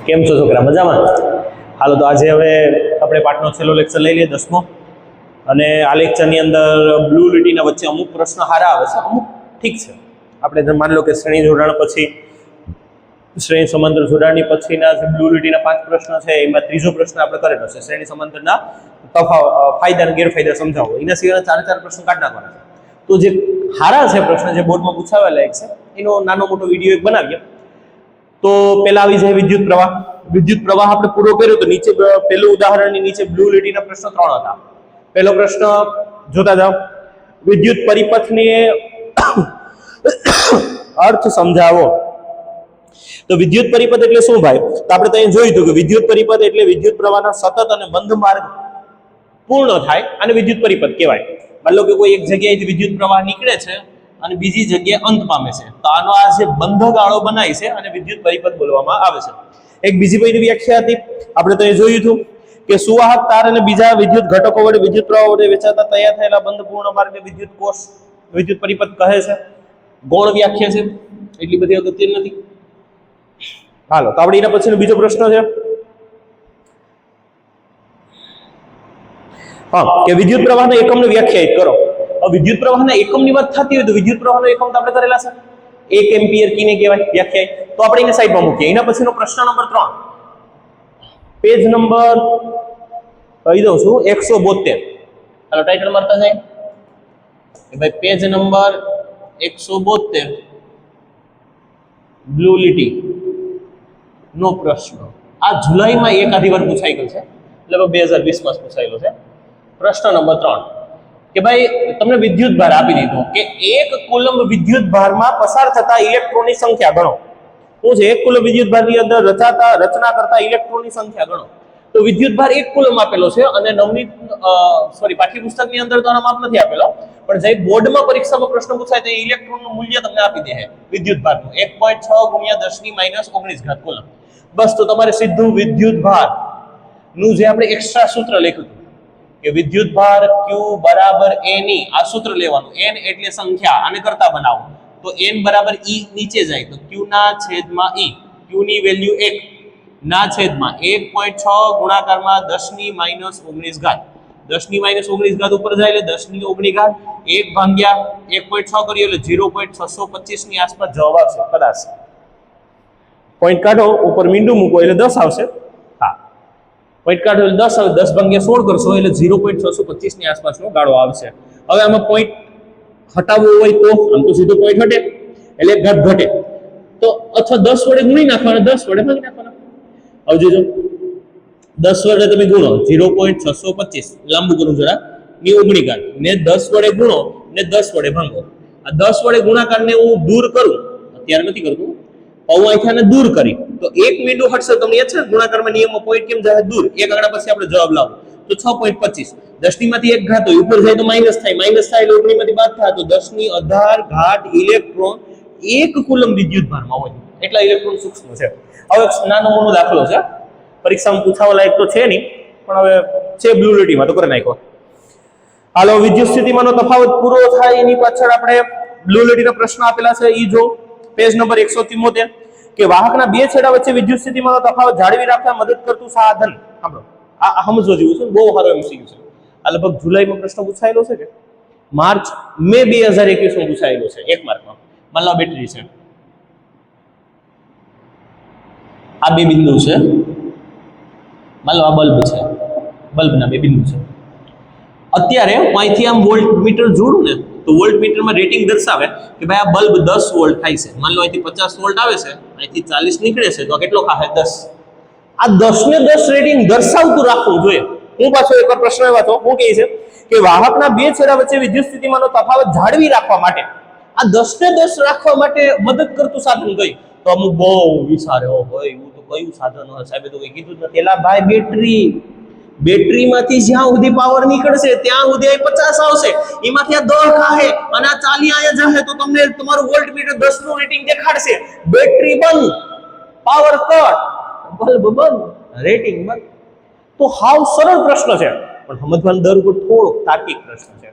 કેમ છો છોકરા, મજામાં? હાલો, તો આજે હવે આપણે પાઠનો છેલ્લો લેક્ચર લઈ લઈએ, 10મો. અને આ લેક્ચરની અંદર બ્લુ લીટીના વચ્ચે અમુક પ્રશ્ન સારા આવે છે, અમુક ઠીક છે. આપણે માની લો કે શ્રેણી જોડાણ પછી શ્રેણી સમાંતર જોડાણની પછીના જે બ્લુ લીટીના 5 પ્રશ્ન છે એમાં ત્રીજો પ્રશ્ન આપણે કરેલો છે શ્રેણી સમાંતરના ફાયદા અને ગેરફાયદા સમજાવો. એના સિવાયના 4 પ્રશ્નો કાઢી નાખવાના છે. તો જે સારા છે પ્રશ્ન જે બોર્ડમાં પૂછાવેલા છે એનો નાનો મોટો વિડીયો એક બનાવીએ. તો પહેલા આવી જાય વિદ્યુત પ્રવાહ. વિદ્યુત પ્રવાહ આપણે પૂરો કર્યો તો નીચે પહેલું ઉદાહરણની નીચે બ્લુ લીટીના પ્રશ્નો 3 હતા. પહેલો પ્રશ્ન જોતા જાઓ. વિદ્યુત પરિપથને અર્થ સમજાવો. તો વિદ્યુત પરિપથ એટલે શું ભાઈ? તો આપણે તો અહીં જોયું હતું કે વિદ્યુત પરિપથ એટલે વિદ્યુત પ્રવાહના સતત અને બંધ માર્ગ પૂર્ણ થાય અને વિદ્યુત પરિપથ કહેવાય. માની લો કે કોઈ એક જગ્યાએથી વિદ્યુત પ્રવાહ નીકળે છે અને બીજી જગ્યાએ અંત પામે છે, તો આનો આ જે બંધ ગાળો બનાય છે અને વિદ્યુત પરિપથ બોલવામાં આવે છે. એક બીજી બધી વ્યાખ્યા હતી, આપણે તો એ જોયું હતું કે સુવાહક તાર અને બીજા વિદ્યુત ઘટકો વડે વિદ્યુત પ્રવાહ વડે વેચાતા તૈયાર થયેલા બંધ પૂર્ણ માર્ગને વિદ્યુત કોષ વિદ્યુત પરિપથ કહે છે. ગૌણ વ્યાખ્યા છે, એટલી બધી અગત્યની નથી. હાલો, તો આપણે એના પછીનો બીજો પ્રશ્ન છે કે વિદ્યુત પ્રવાહના એકમને વ્યાખ્યાયિત કરો. વિદ્યુત પ્રવાહના એકમની વાત થતી હોય તો વિદ્યુત પ્રવાહનો એકમ તો આપણે કરેલા છે, 1 એમ્પિયર કીને કહેવાય વ્યાખ્યાયિત. તો આપણે એને સાઈડમાં મૂકીએ. એના પછીનો પ્રશ્ન નંબર 3, પેજ નંબર કહી દઉં છું 172. હાલો, ટાઇટલ મારતા જાય કે ભાઈ પેજ નંબર 172 બ્લુ લીટી નો પ્રશ્ન. આ જુલાઈમાં એક આધી વાર પૂછાઈ ગયો છે, લગભગ 2020 માં પૂછાયેલો છે. પ્રશ્ન નંબર 3 કે ભાઈ તમને વિદ્યુત ભાર આપી દીધો કે 1 કુલંબ વિદ્યુત ભારમાં પસાર થતા ઇલેક્ટ્રોનની સંખ્યા ગણો. શું છે? 1 કુલંબ વિદ્યુત ભારની અંદર રચના કરતા ઇલેક્ટ્રોનની સંખ્યા ગણો. તો વિદ્યુત ભાર 1 કુલંબ આપેલો છે અને નવનીત પાઠ્યપુસ્તકની અંદર તો આનો માપ નથી આપેલો, પણ જે બોર્ડમાં પરીક્ષામાં પ્રશ્ન પૂછાય તો ઇલેક્ટ્રોનનું મૂલ્ય તમને આપી દે છે વિદ્યુત ભારનું 1.6 × 10 - કુલંબ. બસ, તો તમારે સીધું વિદ્યુત ભાર નું જે આપણે એક્સ્ટ્રા સૂત્ર લખ્યું હતું કે વિદ્યુત ભાર Q બરાબર A ની આ સૂત્ર લેવાનું. n એટલે સંખ્યા, આને કરતા બનાવો તો n બરાબર E નીચે જાય તો Q ના છેદમાં E. Q ની વેલ્યુ 1 ના છેદમાં 1.6 ગુણાકારમાં 10 - 19 10 - 19 ઉપર જાય એટલે 10 - 19 1 ભાગ્યા 1.6 કરીએ એટલે 0.625 ની આસપાસ જવાબ આવશે. કદાચ પોઈન્ટ કાઢો, ઉપર મીંડું મૂકો એટલે 10 આવશે. હા, પોઈન્ટ કાઢો એટલે 10 આવે. 10 ભાગ્યા 16 કરશો એટલે 0.625 ની આસપાસનો ગાળો આવશે. હવે આમાં પોઈન્ટ હટાવવો હોય તો આમ તો સીધો પોઈન્ટ હટે એટલે ઘટ ઘટે, તો અથવા 10 વડે ગુણી નાખવાના, 10 વડે ભાગી નાખવાના. હવે જોજો 10 વડે તમે ગુણો 0.625, લાંબુ કરું જરા, ની 19 ને 10 વડે ગુણો ને 10 વડે ભાંગો. આ 10 વડે ગુણાકારને હું દૂર કરું, અત્યારે નથી કરતું, અહીંયાને દૂર કરી તો એક મીંડું હટશે. તમને યાદ છે ગુણાકારમાં નિયમમાં પોઈન્ટ કેમ જાય દૂર? એક આંકડા પછી આપણે જવાબ લાવો તો 6.25. 10 માંથી 1 ઘાત હોય, ઉપર જાય તો માઈનસ થાય, માઈનસ થાય એટલે 19 માંથી બાદ થાય તો 10 ઇલેક્ટ્રોન 1 કુલંબ વિદ્યુત ભારમાં હોય. એટલા ઇલેક્ટ્રોન સૂક્ષ્મ છે. હવે નાનો મોટો દાખલો છે, પરીક્ષામાં પૂછાવા લાયક તો છે નહીં, પણ હવે છે બ્લુ લીટીમાં તો કરી નાખો. હાલો, વિદ્યુત સ્થિતિમાનનો તફાવત પૂરો થાય એની પાછળ આપણે બ્લુ લીટીના પ્રશ્ન આપેલા છે. ઈ જો પેજ નંબર 173 કે વાહકના 2 છેડા વચ્ચે વિદ્યુત સ્થિતિમાનનો તફાવત જાળવી રાખવા મદદ કરતું સાધન. સાંભળો, આ સમજવો જેવું છે, બહુ સારો MCQ છે. આ લગભગ જુલાઈમાં પ્રશ્ન પૂછાયેલો છે કે માર્ચ મે 2021 માં પૂછાયેલો છે 1 માર્કમાં. માની લો બેટરી છે, આ 2 બિંદુ છે, માની લો આ બલ્બ છે, બલ્બના 2 બિંદુ છે. અત્યારે હું અહીંથી આમ વોલ્ટમીટર જોડું ને તો વોલ્ટમીટરમાં રેટિંગ દર્શાવે કે ભાઈ આ બલ્બ 10 વોલ્ટ થાય છે. માની લો અહીંથી 50 વોલ્ટ આવે છે, અહીંથી 40 નીકળે છે, તો કેટલો ખાશે? 10. આ 10 ને 10 રેટિંગ દર્શાવતું રાખવું જોઈએ. હું પાછો એકવાર પ્રશ્ન એવો હતો, હું કહે છે કે વાહકના 2 છેડા વચ્ચે વિદ્યુત સ્થિતિમાનનો તફાવત જાળવી રાખવા માટે આ 10 ને 10 રાખવા માટે મદદ કરતું સાધન કયું? તો અમુક બહુ વિચારે, ઓ ભાઈ એવું તો કયું સાધન હોય સાહેબ? તો કઈ કીધું જ નથી. એલા ભાઈ, બેટરી. બેટરીમાંથી જ્યાં સુધી પાવર નીકળશે ત્યાં સુધી 50 આવશે, એમાંથી આ 10 ખાહે અને આ 40 આયા જાહે તો તમને તમારું વોલ્ટમીટર 10 નું રેટિંગ દેખાડશે. બેટરી બંધ, પાવર કટ, બલ્બ બંધ, રેટિંગ બંધ. તો હાવ સરળ પ્રશ્ન છે, પણ સમજવાનો દર ઉપર થોડો તાર્કિક પ્રશ્ન છે.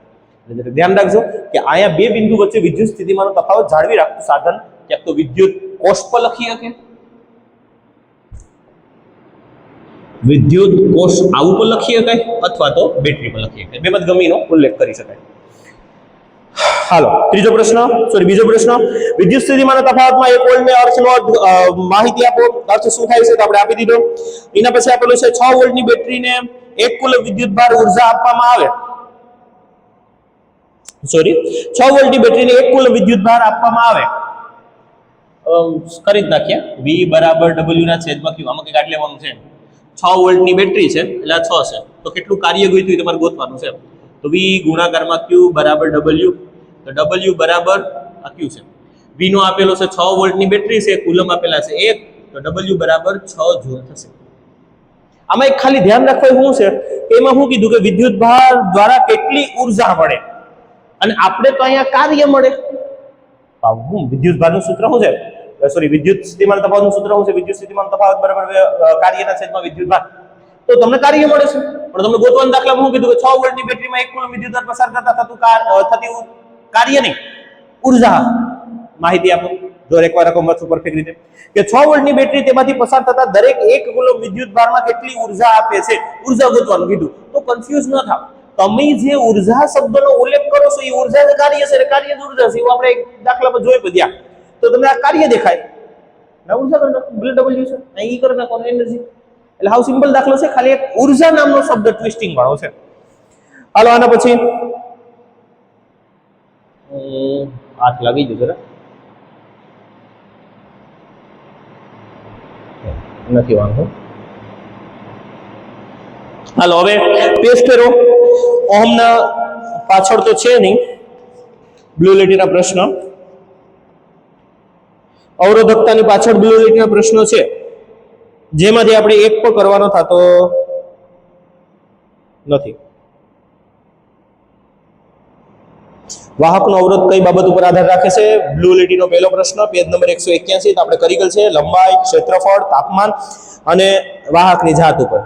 એટલે ધ્યાન રાખજો કે અહીંયા 2 બિંદુ વચ્ચે વિદ્યુત સ્થિતિમાનનો તફાવત જાળવી રાખતું સાધન ક્યાંક તો વિદ્યુત કોષ પર લખી શકે, વિદ્યુત કોષ આવું પણ લખી શકાય અથવા તો બેટરી પણ લખી શકાય, બેમાં ગમીનો ઉલ્લેખ કરી શકાય. હાલો બીજો પ્રશ્ન, વિદ્યુત સ્થિતિમાનના તફાવતમાં 1 વોલ્ટને અર્થનો માહિતી આપો. અર્થ શું થાય છે તો આપણે આપી દીધો. એના પછી આપેલું છે 6 વોલ્ટની બેટરીને 1 કુલમ વિદ્યુત ભાર ઉર્જા આપવામાં આવે. 6 વોલ્ટની બેટરીને 1 કુલમ વિદ્યુત ભાર આપવામાં આવે. કરી જ નાખીએ. V બરાબર W ના છેદમાં Q. આમાં કંઈક આટલે લેવાનું છે. 6 વોલ્ટની બેટરી છે એટલે આ 6 છે, તો કેટલું કાર્ય ગયું તમારે ગોતવાનું છે. તો V ગુણાકારમાં Q બરાબર W, તો W બરાબર આ Q છે. V નો આપેલો છે 6 વોલ્ટની બેટરી છે, કુલમ આપેલા છે 1, તો W બરાબર 6 જૂલ થશે. આમાં એક ખાલી ધ્યાન રાખવું શું છે કે એમાં શું કીધું કે વિદ્યુત ભાર દ્વારા કેટલી ઉર્જા મળે, અને આપણે તો અહીંયા કાર્ય મળે. વિદ્યુત ભારનું સૂત્ર શું છે? વિદ્યુત સ્થિતિમાન તફાવતનું સૂત્ર શું છે? વિદ્યુત સ્થિતિમાન તફાવત બરાબર કાર્યના છેદમાં વિદ્યુત ભાર. તો તમને કાર્ય મળે છે, પણ તમને ગોતવાના દાખલામાં શું કીધું કે 6 વોલ્ટની બેટરીમાં 1 કુલમ વિદ્યુત ભાર પસાર કરતા થતી કાર્ય નહીં, ઉર્જા માહિતી આપો. જો એકવાર રકમ વાંચો પરફેક્ટ રીતે કે 6 વોલ્ટની બેટરી તેમાંથી પસાર થતા દરેક 1 કુલમ વિદ્યુત ભારમાં કેટલી ઉર્જા આપે છે, ઉર્જા ગોતવાનું કીધું. તો કન્ફ્યુઝ ન થાવ. તમે જે ઉર્જા શબ્દનો ઉલ્લેખ કરો છો એ ઉર્જા જે કાર્ય છે, કાર્ય જ ઉર્જા છે. એવું આપણે એક દાખલામાં જોઈ પડ્યા, તો તમને આ કાર્ય દેખાય, ના ઉર્જા કરી નાખો. W છે અહીં કરી નાખો એનર્જી. એટલે હાવ સિમ્પલ દાખલો છે, ખાલી એક ઉર્જા નામનો શબ્દ ટ્વિસ્ટિંગ વાળો છે. હાલો આના પછી હાથ લાગી ગયો જરા, નથી વાંધો. હાલો હવે પેજ ફેરો. ઓહમના પાછળ તો છે નહીં, બ્લુ લીટીના પ્રશ્ન, અવરોધકતાની પાછળ બ્લુ લીટીના પ્રશ્નો છે, જેમાંથી આપણે એક પણ કરવાનો થતો નથી. વાહકનો અવરોધ કઈ બાબત ઉપર આધાર રાખે છે? બ્લુ લીટીનો પહેલો પ્રશ્ન, પેજ નંબર 181, તો આપણે કરી ગયેલ છે લંબાઈ, ક્ષેત્રફળ, તાપમાન અને વાહકની જાત ઉપર.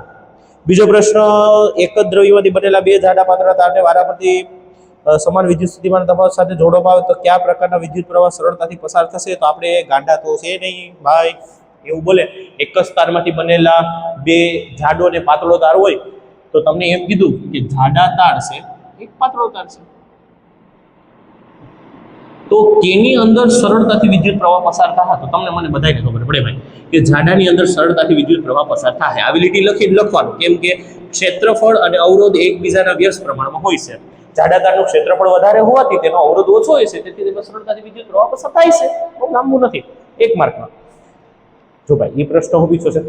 બીજો પ્રશ્ન, એક જ દ્રવ્યમાંથી બનેલા 2 જાડા પાતળા તારને વારાફરતી સમાન વિદ્યુત સ્થિતિમાન તફાવત સાથે જોડવામાં આવે તો કયા પ્રકારના વિદ્યુત પ્રવાહ સરળતાથી પસાર થશે? તો આપણે ગાંડા તો છે નહીં ભાઈ, એવું બોલે એક જ તારમાંથી બનેલા 2 જાડો અને પાતળો તાર હોય, તો તમને એમ કીધું કે જાડા તાર છે, એક પાતળો તાર છે, તો તેની અંદર સરળતાથી વિદ્યુત પ્રવાહ પસાર થાય. તો તમને મને બધાને ખબર પડે ભાઈ કે જાડાની અંદર સરળતાથી વિદ્યુત પ્રવાહ પસાર થાય. આવી લીટી લખી લખવાનું, કેમ કે ક્ષેત્રફળ અને અવરોધ એકબીજાના વ્યસ્ત પ્રમાણમાં હોય છે. જાડા તારનું ક્ષેત્રફળ વધારે હોવાથી તેનો અવરોધ ઓછો હોય છે, તેથી તેમાં સરળતાથી વિદ્યુત પ્રવાહ પસાર થાય છે. બહુ લાંબુ નથી, 1 માર્કમાં. જો ભાઈ એ પ્રશ્ન હું પૂછ્યો છે,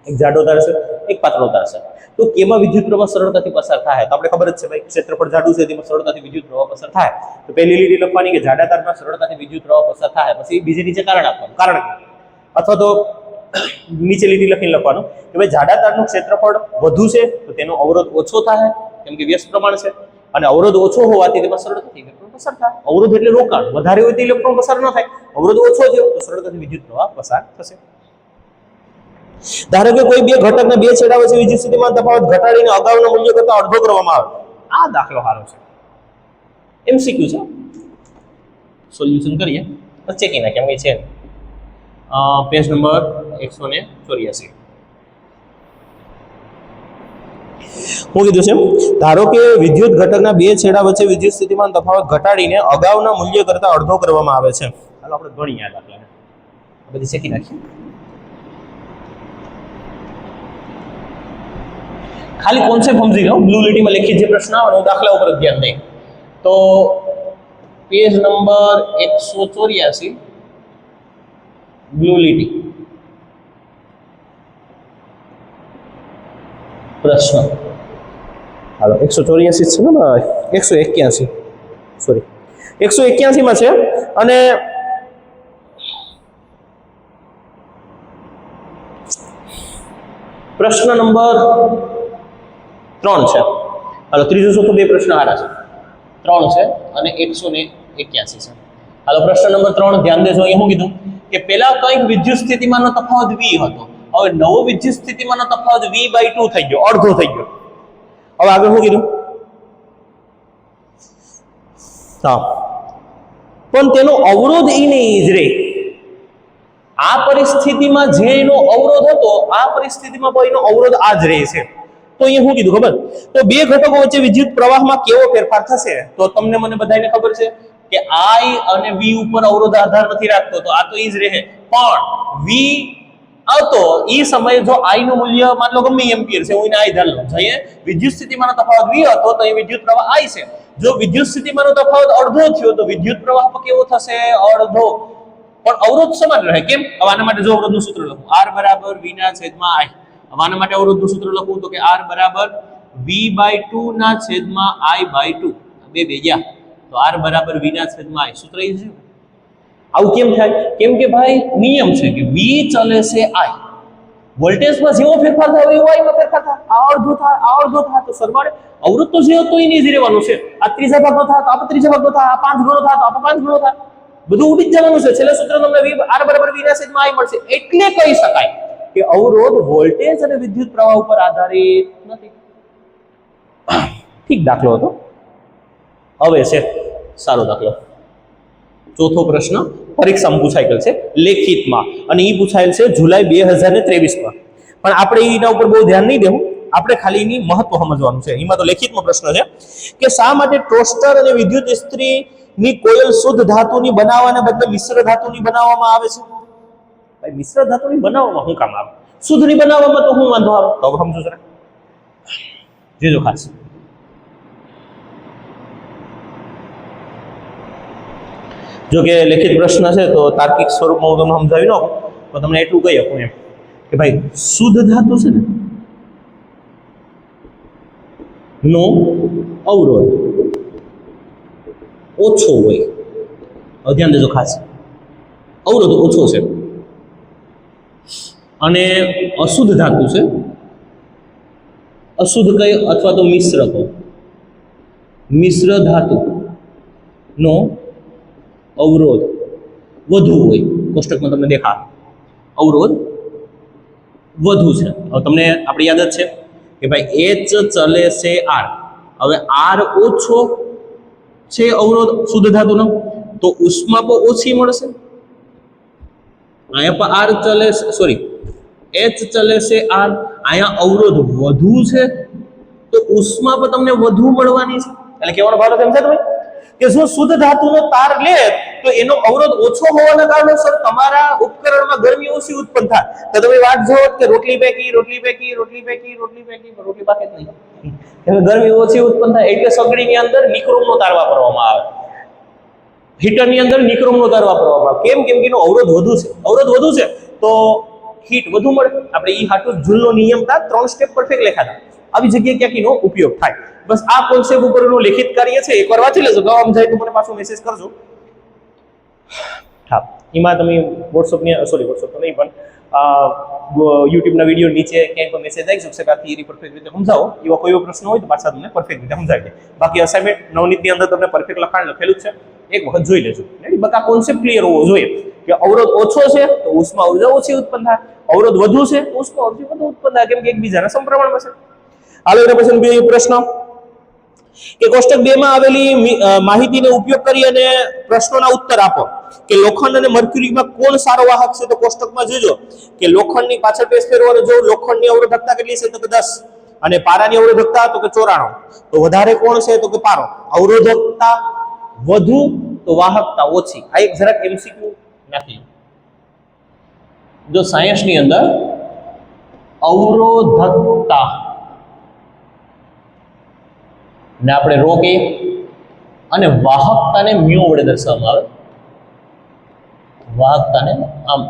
એક જાડો તાર છે, એક પાતળો તાર છે, તો કેમાં વિદ્યુત પ્રવાહ સરળતાથી પસાર થાય? તો આપણે ખબર જ છે ભાઈ, ક્ષેત્રફળ જાડું છે તેમાં સરળતાથી વિદ્યુત પ્રવાહ પસાર થાય. તો પહેલી લીટી લખવાની કે જાડા તારમાં સરળતાથી વિદ્યુત પ્રવાહ પસાર થાય. પછી બીજી નીચે કારણ આપવાનું, કારણ અથવા તો નીચે લીટી લખીને લખવાનું કે ભાઈ જાડા તારનું ક્ષેત્રફળ વધુ છે તો તેનો અવરોધ ઓછો થાય, કેમ કે વ્યસ્ત પ્રમાણ છે, અને અવરોધ ઓછો હોવાથી તેમાં સરળતાથી ઇલેક્ટ્રોન પસાર થાય. અવરોધ એટલે રોકાણ, વધારે હોય તો ઇલેક્ટ્રોન પસાર ન થાય, અવરોધ ઓછો છે તો સરળતાથી વિદ્યુત પ્રવાહ પસાર થશે. ધારો કે કોઈ 2 ઘટકના 2 છેડા વચ્ચે વિદ્યુત સ્થિતિમાન તફાવત ઘટાડીને અગાઉના મૂલ્ય કરતા અડધો કરવામાં આવે. આ દાખલો સારો છે, MCQ છે. સોલ્યુશન કરીએ તો ચેકી નાખીએ, એમ કઈ છે. Page number 184. હું કીધું છે, ધારો કે વિદ્યુત ઘટકના 2 છેડા વચ્ચે વિદ્યુત સ્થિતિમાન તફાવત ઘટાડીને અગાઉના મૂલ્ય કરતા અડધો કરવામાં આવે છે. ચાલો આપણે ગણીએ આ દાખલાને, બધી ચેકી નાખીએ. ખાલી કોન્સેપ્ટ સમજી લો. બ્લુ લીટીમાં લખી જે પ્રશ્ન આવે દાખલા ઉપર ધ્યાન દે. તો પેજ નંબર 184, બ્લુ લીટી, પ્રશ્ન. હાલો 184 છે ને ભાઈ, 181 સોરી 181 માં છે. અને પ્રશ્ન નંબર 3 છે. હાલો ત્રીજો ચોથો 2 પ્રશ્ન હારા છે, 3 છે અને 181 છે. હાલો પ્રશ્ન નંબર 3 ધ્યાન દેજો. અહીંયા શું કીધું કે પેલા કંઈક વિદ્યુત સ્થિતિમાનનો તફાવત V હતો, હવે નવો વિદ્યુત સ્થિતિમાનનો તફાવત V/2 થઈ ગયો, અડધો થઈ ગયો. હવે આગળ શું કીધું? હા, પણ તેનો અવરોધ ઈ ને ઈ જ રહે. આ પરિસ્થિતિમાં જે એનો અવરોધ હતો આ પરિસ્થિતિમાં પણ એનો અવરોધ આ જ રહે છે. તો અહીંયા શું કીધું ખબર? તો બે ઘટકો વચ્ચે વિદ્યુત પ્રવાહમાં કેવો ફેરફાર થશે? તો તમને મને બધાને ખબર છે કે I અને V ઉપર અવરોધ આધાર નથી રાખતો, તો આ તો ઈ જ રહે. પણ V આવતો ઈ સમયે જો I નું મૂલ્ય માન લો ગમે એમ્પિયર છે, હું એને I ધાર લઉં. જોઈએ વિદ્યુત સ્થિતિમાનનો તફાવત V હતો તો અહીં વિદ્યુત પ્રવાહ I છે. જો વિદ્યુત સ્થિતિમાનનો તફાવત અડધો થયો તો વિદ્યુત પ્રવાહ પણ કેવો થશે? અડધો. પણ અવરોધ સમાન રહે. કેમ? આના માટે જો અવરોધનું સૂત્ર લખું R બરાબર V ના છેદમાં I. આના માટે અવરોધનું સૂત્ર લખું તો કે R બરાબર V/2 ના છેદમાં I/2. બે ગયા તો R બરાબર V ના છેદમાં I. સૂત્ર એ છે. આવું કેમ થાય? કેમ કે ભાઈ નિયમ છે કે V ચલે છે I, વોલ્ટેજમાં જેવો ફેરફાર થાય એવો I માં ફેરફાર થાય. આ અડધો થાય, આ અડધો થાય, તો સરવાળે અવરોધ તો જે હતો એની જ રહેવાનું છે. આ ત્રીજા ભાગનો થાય તો આ ત્રીજા ભાગનો થાય, આ 5 ગણો થાય તો આ 5 ગણો થાય, બધું ઉડી જ જવાનું છે. છેલ્લે સૂત્ર તમને R બરાબર V ના છેદમાં I મળશે. એટલે કહી શકાય કે અવરોધ વોલ્ટેજ અને વિદ્યુત પ્રવાહ ઉપર આધારિત નથી. ઠીક દાખલો હતો. હવે છે સારો દાખલો. ચોથો પ્રશ્ન પરીક્ષામાં પૂછાયેલ છે લેખિતમાં, અને એ પૂછાયેલ છે જુલાઈ 2023 માં. પણ આપણે એના ઉપર બહુ ધ્યાન નહીં દેવું, આપણે ખાલી એની મહત્વ સમજવાનું છે. એમાં તો લેખિતમાં પ્રશ્ન છે કે શા માટે ટોસ્ટર અને વિદ્યુત ઇસ્ત્રીની કોઇલ શુદ્ધ ધાતુની બનાવવાના બદલે મિશ્ર ધાતુની બનાવવામાં આવે છે? ભાઈ મિશ્ર ધાતુની બનાવવામાં શું કામ આવે? શુદ્ધની બનાવવામાં તો શું વાંધો આવે? તો સમજો જરા જોજો ખાસ. જો કે લેખિત પ્રશ્ન છે તો તાર્કિક સ્વરૂપમાં હું તમને સમજાવી નાખું તો તમને એટલું કહી શકું એમ કે ભાઈ શુદ્ધ ધાતુ છે ને નો અવરોધ ઓછો હોય. હવે ધ્યાન દેજો ખાસ, અવરોધ ઓછો છે. અને અશુદ્ધ ધાતુ છે, અશુદ્ધ કઈ અથવા તો મિશ્ર કહો, મિશ્ર ધાતુ નો અવરોધ વધુ હોય. કોષ્ટકમાં તમને દેખાય અવરોધ વધુ છે. હવે તમને આપણે યાદ જ છે કે ભાઈ H ચલે છે R. હવે R ઓછો છે અવરોધ શુદ્ધ ધાતુનો, તો ઉષ્મા પણ ઓછી મળશે. અહીંયા પણ R ચલે છે, સોરી H ચલે છે R, અહીંયા અવરોધ વધુ છે તો ઉષ્મા પણ તમને વધુ મળવાની છે. એટલે કહેવાનો ભાવ એમ છે તમે કે જો શુદ્ધ ધાતુનો તાર લે તો એનો અવરોધ ઓછો હોવાના કારણોસર તમારા ઉપકરણમાં ગરમી ઓછી ઉત્પન્ન થાય. તો તમે વાત જો કે રોટલી પેકી રોટલી પાકે જ નહીં, એમાં ગરમી ઓછી ઉત્પન્ન થાય. એટલે સગડીની અંદર નિક્રોમનો તાર વાપરવામાં આવે, હીટરની અંદર નિક્રોમનો તાર વાપરવામાં આવે. કેમ? કેમ કે એનો અવરોધ વધુ છે. અવરોધ વધુ છે તો હીટ વધુ મળે. આપણે ઈ હાટુ જૂલનો નિયમ હતા, 3 સ્ટેપ પરફેક્ટ લખ્યા હતા. આવી જગ્યાએ ક્યાંક એનો ઉપયોગ થાય. બસ આ કોન્સેપ્ટ ઉપરનું લેખિત કાર્ય છે, એકવાર વાંચી લેજો. જો સમજાય તો મને પાછો મેસેજ કરજો. હા, એમાં તમે વોટ્સઅપની વોટ્સઅપ તો નહીં પણ યુટ્યુબના વિડીયો નીચે ક્યાંય પણ મેસેજ આવી શકશે કે આ થિયરી પરફેક્ટ રીતે સમજાવો. એવા કોઈ પ્રશ્ન હોય તો પાછા તમને પરફેક્ટ રીતે સમજાવી દે. બાકી અસાઇનમેન્ટ નવનીતની અંદર તમને પરફેક્ટ લખેલું છે, એક વખત જોઈ લેજો. બકા કોન્સેપ્ટ ક્લિયર હોવો જોઈએ કે અવરોધ ઓછો છે તો ઉષ્મા ઉર્જા ઓછી ઉત્પન્ન થાય, અવરોધ વધુ છે તો ઉષ્મા ઉર્જા વધુ ઉત્પન્ન થાય. કેમ કે એકબીજાના સમપ્રમાણમાં છે. હાલો એના પછી બે પ્રશ્ન કે કોષ્ટક 2 માં આવેલી માહિતીનો ઉપયોગ કરી અને પ્રશ્નોના ઉત્તર આપો. કે લોખંડ અને મર્ક્યુરીમાં કોણ સારો વાહક છે? તો કોષ્ટકમાં જોજો કે લોખંડની પાછળ પેજ ફેરવાનો જો લોખંડની અવરોધકતા કેટલી છે? તો કે 10, અને પારાની અવરોધકતા તો કે 94. તો વધારે કોણ છે? તો કે પારો. અવરોધકતા વધુ તો વાહકતા ઓછી. આ એક જરાક એમસીક્યુ નથી. જો સાયન્સની અંદર અવરોધકતા ને આપણે રો કહીએ અને વાહકતાને મ્યુ વડે દર્શાવવામાં આવે. વાહકતાને આમ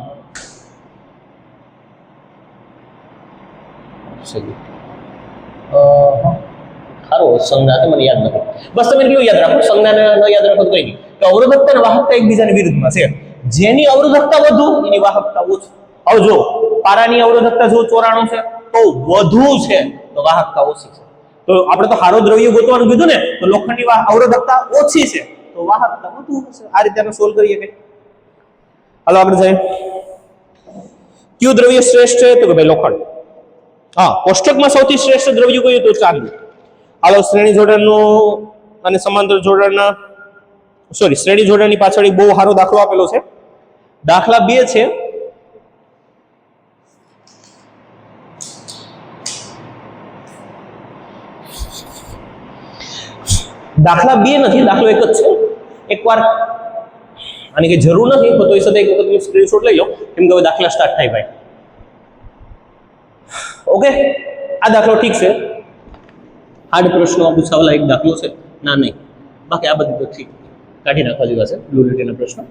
સારો સંજ્ઞા તો મને યાદ નથી. બસ તમે એટલું યાદ રાખો, સંજ્ઞાને ન યાદ રાખો તો કઈ નહીં. કે અવરોધકતા અને વાહકતા એકબીજાની વિરુદ્ધમાં છે. જેની અવરોધકતા વધુ એની વાહકતા ઓછી. હવે જો પારાની અવરોધકતા જો 94 છે તો વધુ છે તો વાહકતા ઓછી છે. તો આપણે તો હારો દ્રવ્ય ગોતવાનું કીધું ને, તો લોખંડની અવરોધકતા ઓછી છે તો વાહકતા વધુ હશે. આ રીતે આપણે સોલ્વ કરીએ કે હાલો આગળ જાય. કયું દ્રવ્ય શ્રેષ્ઠ છે? તો કે ભાઈ લોખંડ. હા, કોષ્ટકમાં સૌથી શ્રેષ્ઠ દ્રવ્ય કયું? તો ચાંદી. હાલો શ્રેણી જોડાણનું અને સમાંતર જોડાણના શ્રેણી જોડાણની પાછળ બહુ સારો દાખલો આપેલો છે. દાખલા 2 છે દાખલા બે નથી, દાખલો એક જ છે. એકવાર આની કઈ જરૂર નથી તો એ સાથે એક વખત તમે સ્ક્રીનશોટ લઈ લો, કેમ કે હવે દાખલા સ્ટાર્ટ થાય ભાઈ. ઓકે, આ દાખલો ઠીક છે, હાર્ડ પ્રશ્નો પૂછાવેલા એક દાખલો છે ના નહીં, બાકી આ બધી તો ઠીક કાઢી નાખવા જેવા છે ડ્યુરેટીના પ્રશ્નો.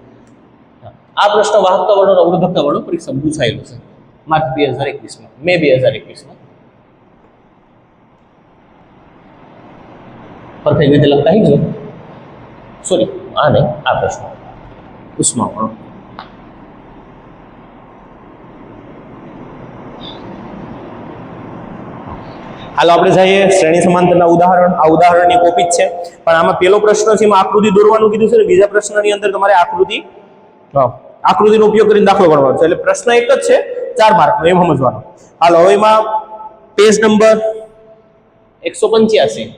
આ પ્રશ્ન વાહકતા વાળો અવરોધકતા વાળો પરીક્ષા પૂછાયેલો છે માર્ચ 2021 મે 2021 પરફેક્ટ રીતે લખતા આવી સોરી આ નહીં, આ પ્રશ્ન ઉષ્મા વાળો. હાલો આપણે જઈએ શ્રેણી સમાંતરના ઉદાહરણ. આ ઉદાહરણની કોપી જ છે, પણ આમાં પહેલો પ્રશ્ન છે એમાં આકૃતિ દોરવાનું કીધું છે ને બીજા પ્રશ્નની અંદર તમારે આકૃતિનો ઉપયોગ કરીને દાખલો ગણવાનો છે. એટલે પ્રશ્ન એક જ છે, 4 માર્કનો, એમ સમજવાનો. હાલો હવે એમાં પેજ નંબર 185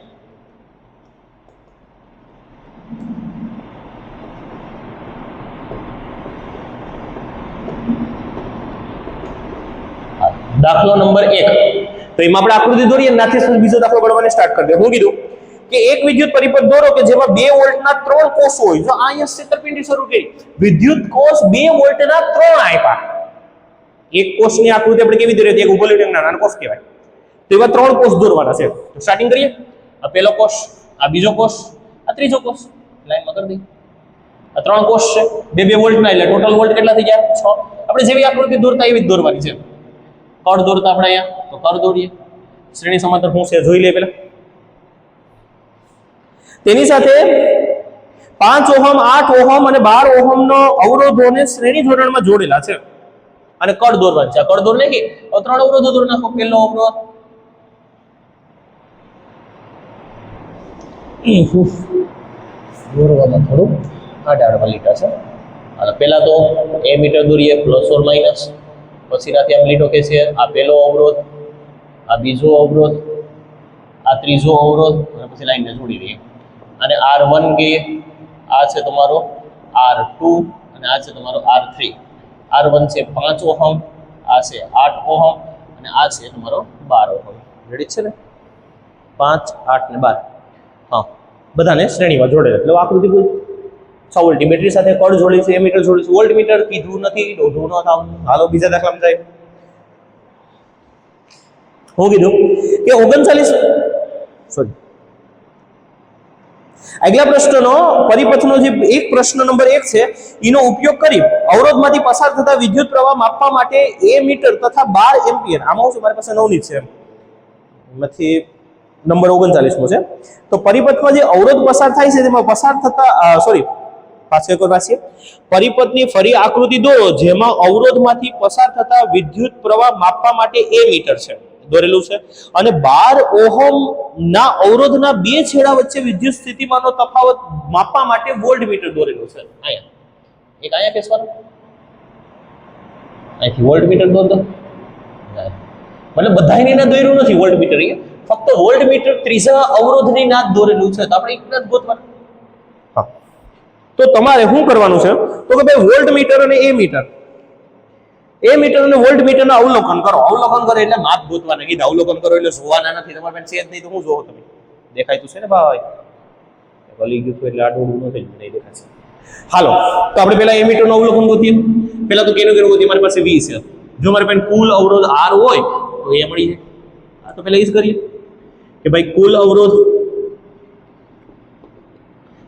દાખલો નંબર 1. તો એમાં આપણે આકૃતિ દોરીએ નાથી બીજો દાખલો ગણવાનો સ્ટાર્ટ કરી દે. હું કીધું કે એક વિદ્યુત પરિપથ દોરો કે જેમાં 2 વોલ્ટના 3 કોષ હોય. જો અહીંયા છેતરપિંડી શરૂ કરી, વિદ્યુત કોષ 2 વોલ્ટના 3 આપ્યા. એક કોષની આકૃતિ આપણે કેવી દોરીએ, એક ઉભો લીટી નાનો કોષ કહેવાય. તો એવા 3 કોષ દોરવાના છે. તો સ્ટાર્ટિંગ કરીએ. આ પહેલો કોષ, આ બીજો કોષ, આ ત્રીજો કોષ. લાઈનમાં કરી દઈએ. આ 3 કોષ છે, 2 વોલ્ટના, એટલે ટોટલ વોલ્ટ કેટલા થઈ ગયા? 6. આપણે જેવી આકૃતિ દોરતા એવી જ દોરવાની છે. કળ દોરતા આપણે અહીંયા તો કળ દોરીએ. શ્રેણી સમાંતર શું છે જોઈ લે પહેલા. તેની સાથે 5 ઓહમ, 8 ઓહમ અને 12 ઓહમનો અવરોધોને શ્રેણી જોડાણમાં જોડેલા છે અને કળ દોરવાનું છે. કળ દોર નાખી, 3 અવરોધો દોર નાખો. પહેલો અવરોધ દોરવામાં થોડું આડા લીટા છે. હાલ પહેલા તો એ મીટર દોરીએ પ્લસ ઓર માઇનસ, પછી નાથી આમ લીટો કે છે. આ પહેલો અવરોધ, આ બીજો અવરોધ, આ ત્રીજો અવરોધ અને પછી લાઈનને જોડી દઈએ. અને R1 કહીએ, આ છે તમારો R2 અને આ છે તમારો R3. R1 છે 5 ઓહમ, આ છે 8 ઓહમ અને આ છે તમારો 12 ઓહમ. રેડી છે ને? 5, 8 ને 12. હા, બધાને શ્રેણીમાં જોડેલા. એટલે આકૃતિ કોઈ 6 વોલ્ટની બેટરી સાથે કળ જોડી છે, એમીટર જોડી છે. વોલ્ટ મીટર કીધું નથી, દોઢું ન થાવ. હાલો બીજા દાખલામાં જાય. હું કીધું કે 39 સોરી આગલા પ્રશ્નનો પરિપથનો જે એક પ્રશ્ન નંબર 1 છે એનો ઉપયોગ કરી અવરોધમાંથી પસાર થતા વિદ્યુત પ્રવાહ માપવા માટે એ મીટર તથા 12 એમ્પિયર. આમાં શું મારી પાસે 9 ની છે, એમાંથી નંબર 39 છે. તો પરિપથમાં જે અવરોધ પસાર થાય છે તેમાં પસાર થતા પરિપથની ફરી આકૃતિ દોરો જેમાં અવરોધમાંથી પસાર થતા વિદ્યુત પ્રવાહ માપવા માટે એ મીટર છે દોરેલું છે અને 12 ઓહમ ના અવરોધના 2 છેડા વચ્ચે વિદ્યુત સ્થિતિમાનનો તફાવત માપવા માટે વોલ્ટમીટર દોરેલું છે. અહીંયા એક અહીંયા કેસવાનું, અહીંથી વોલ્ટમીટર દોરતો, મતલબ બધાયની ના દોર્યું નથી વોલ્ટમીટર, એ ફક્ત વોલ્ટમીટર ત્રીજા અવરોધની ના દોરેલું છે. તો આપણે એકના જ ગોતવાનું. હા, તો તમારે શું કરવાનું છે તો કે ભાઈ વોલ્ટમીટર અને એ મીટર અને વોલ્ટમીટરના અવલોકન કરો. અવલોકન કરો એટલે માપ ગોતવાના કીધા. અવલોકન કરો એટલે જોવાના નથી. તમારે પાસે છે જ નહીં તો શું જોવો તમે? દેખાયતું છે ને ભાઈ? વળી ગયું એટલે આડું ન થઈ નહીં દેખાશે. હાલો, તો આપણે પહેલા એમીટરનું અવલોકન ગોતીએ. પહેલા તો કેનું ગોતીએ? મારી પાસે 20 છે. જો મારી પાસે કુલ અવરોધ R હોય તો એ મળી જાય. આ તો પહેલા એ જ કરીએ કે ભાઈ કુલ અવરોધ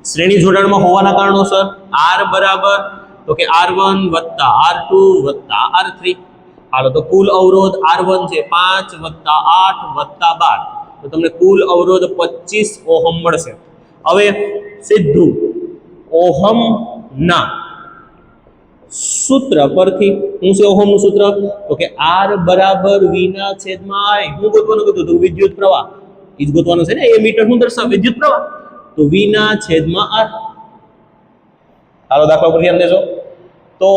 શ્રેણી જોડાણમાં હોવાના કારણોસર R બરાબર તો કે R1 + R2 + R3. હાલો, તો કુલ અવરોધ R1 છે 5 + 8 + 12, તો તમને કુલ અવરોધ 25 ઓહમ મળશે. હવે સીધું ઓહમ ના સૂત્ર પરથી શું છે ઓહમનું સૂત્ર? તો કે R બરાબર V ના છેદમાં I. હું ગોતવાનું કીધું તો વિદ્યુત પ્રવાહ ઈ જ ગોતવાનું છે ને. એ મીટર શું દર્શાવે? વિદ્યુત પ્રવાહ. તો V ના છેદમાં R. હાલો દાખલા ઉપર ધ્યાન દેજો. તો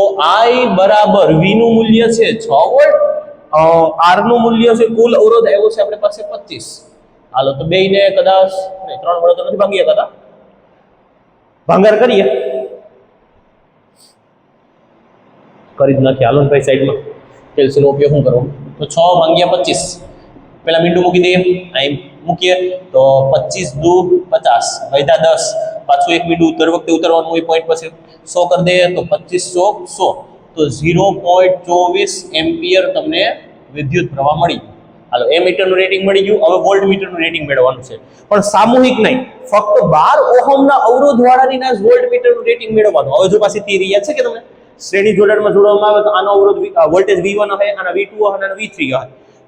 I બરાબર V નું મૂલ્ય છે 6 વોલ્ટ, R નું મૂલ્ય છે કુલ અવરોધ આવ્યો છે આપણી પાસે 25. હાલો, તો બેયને કદાચ 3 વડે તો નથી ભાંગી શકતા, ભાંગાર કરીએ, કરી જ નાખીએ. હાલો ભાઈ સાઈડમાં કેલ્સીનો ઉપયોગ શું કરવો? તો 6 ભાગ્યા 25 પેલા મીંડું મૂકી દઈએ. અહીં મૂકીએ તો 25 દુ 50 વધ્યા 10, પાછું 1 મીંડું દર વખતે ઉતારવાનું હોય પોઈન્ટ પછી 100 કરી દઈએ તો 25 100 તો 0.24 એમ્પિયર તમને વિદ્યુત પ્રવાહ મળી. હાલો એ મીટરનું રેટિંગ મળી ગયું. હવે વોલ્ટ મીટરનું રેટિંગ મેળવવાનું છે, પણ સામૂહિક નહીં, ફક્ત 12 ઓહમના અવરોધ વાળાની વોલ્ટ મીટરનું રેટિંગ મેળવવાનું. હવે જો પાછી થિયરી યાદ છે કે તમને શ્રેણી જોડાણમાં જોડવામાં આવે તો આનો અવરોધ વોલ્ટેજ V1 હશે, આના V2 હશે અને આના V3 હશે.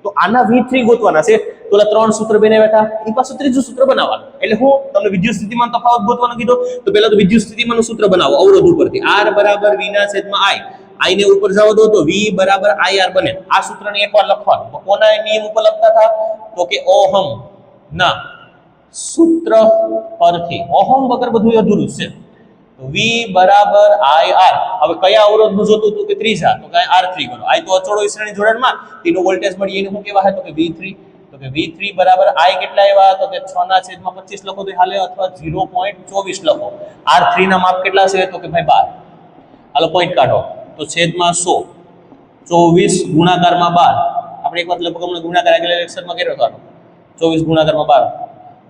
તો આના V3 ગોતવાના છે. તો ઓલા 3 સૂત્ર બનાવ્યા હતા, એ પાછું ત્રીજું સૂત્ર બનાવવાનું. એટલે હું તમને વિદ્યુત સ્થિતિમાન તફાવત ગોતવાનો કીધો તો પહેલા તો વિદ્યુત સ્થિતિમાનનું સૂત્ર બનાવો અવરોધ ઉપરથી. R બરાબર V ના છેદમાં I. I ને ઉપર જાવ દો તો V બરાબર IR બને. આ સૂત્રને એકવાર લખવાનું. તો કોના નિયમ ઉપર લખતા હતા તો કે ઓહમ ના સૂત્ર પરથી. ઓહમ વગર બધું અધૂરું છે. તો V બરાબર IR. હવે કયા અવરોધનું જોતું હતું કે ત્રીજા, તો કે R3 કરો. I તો અચળો શ્રેણી જોડાણમાં તેનો વોલ્ટેજ મળી એને શું કહેવાય તો કે V3. તો કે V3 બરાબર I કેટલા આવ્યા તો કે 6/25 લખો તો હાલે, અથવા 0.24 લખો. R3 ના માપ કેટલા છે તો કે ભાઈ 12. હાલો પોઈન્ટ કાઢો તો છેદમાં 100, 24 ગુણાકારમાં 12. આપણે એક વાત લગભગ હમણાં ગુણાકાર આગલા લેક્ચરમાં કર્યો હતો. 24 ગુણાકારમાં 12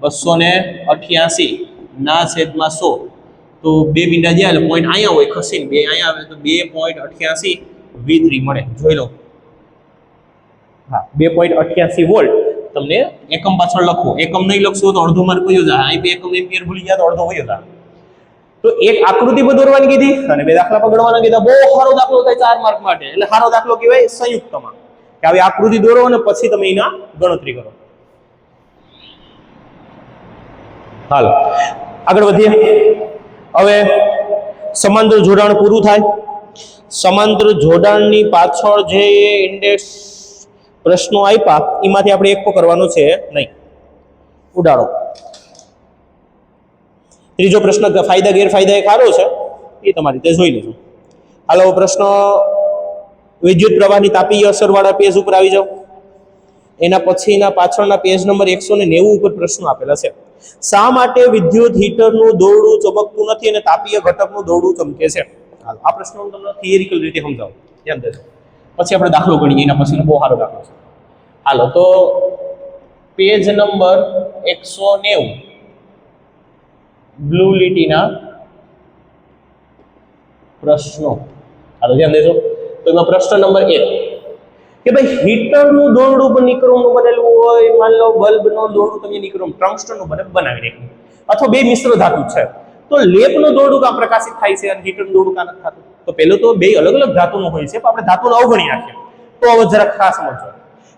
288 ના છેદમાં 100. તો બે મીંડા જાય એટલે પોઈન્ટ અહીંયા હોય ખસીને બે અહીંયા આવે તો 2.88 V3 મળે. જોઈ લો. હા 2.88 વોલ્ટ તમને એકમ પાછળ લખો. એકમ નહીં લખશો તો અડધો માર્ક વયો જાય. અહીં એકમ એમ્પિયર ભૂલી ગયા તો અડધો વયો જાય. તો એક આકૃતિ દોરવાની કીધી અને બે દાખલા પકડવાના કીધા. બહુ સારો દાખલો થાય 4 માર્ક માટે. એટલે સારો દાખલો કહેવાય સંયુક્તમાં, કે આવી આકૃતિ દોરો અને પછી તમે એના ગણતરી કરો. હાલો આગળ વધીએ. હવે સમાંતર જોડાણ પૂરું થાય. સમાંતર જોડાણની પાછળ જે ઇન્ડેક્સ પ્રશ્નો આપ્યા એમાંથી આપણે એક કરવાનો છે નહીં. ઉડાડો. ત્રીજો પ્રશ્ન ફાયદા ગેરફાયદા એક સારો છે, એ તમારી રીતે જોઈ લેજો. હાલો પ્રશ્ન વિદ્યુત પ્રવાહની તાપીય અસરવાળા પેજ ઉપર આવી જાઓ. એના પછીના પાછળના પેજ નંબર 190 ઉપર પ્રશ્નો આપેલા છે. શા માટે વિદ્યુત હીટરનું દોરડું ચમકતું નથી અને તાપીય ઘટકનું દોરડું ચમકે છે? હાલો આ પ્રશ્ન હું તમને થિયરિકલ રીતે સમજાવું, ધ્યાન દેજો. પછી આપણે દાખલો ગણીએ. એના પછીનો બહુ સારો દાખલો છે. હાલો તો પેજ નંબર 190 બ્લુ લીટીના પ્રશ્નો. હાલો ધ્યાન દેજો. તો એમાં પ્રશ્ન નંબર 1 કે ભાઈ હીટરનું દોરડું પણ નિક્રોમનું બનેલું હોય, માન લો બલ્બનું દોરડું તમે નિક્રોમ ટંગસ્ટનનું બનાવી નાખ્યું, અથવા બે મિશ્ર ધાતુ છે, તો લેપનું દોરડું કાં પ્રકાશિત થાય છે અને હીટરનું દોરડું કાં નથી થતું? તો પહેલું તો બે અલગ અલગ ધાતુનું હોય છે, પણ આપણે ધાતુને અવગણી નાખીએ. તો હવે જરા ખાસ સમજો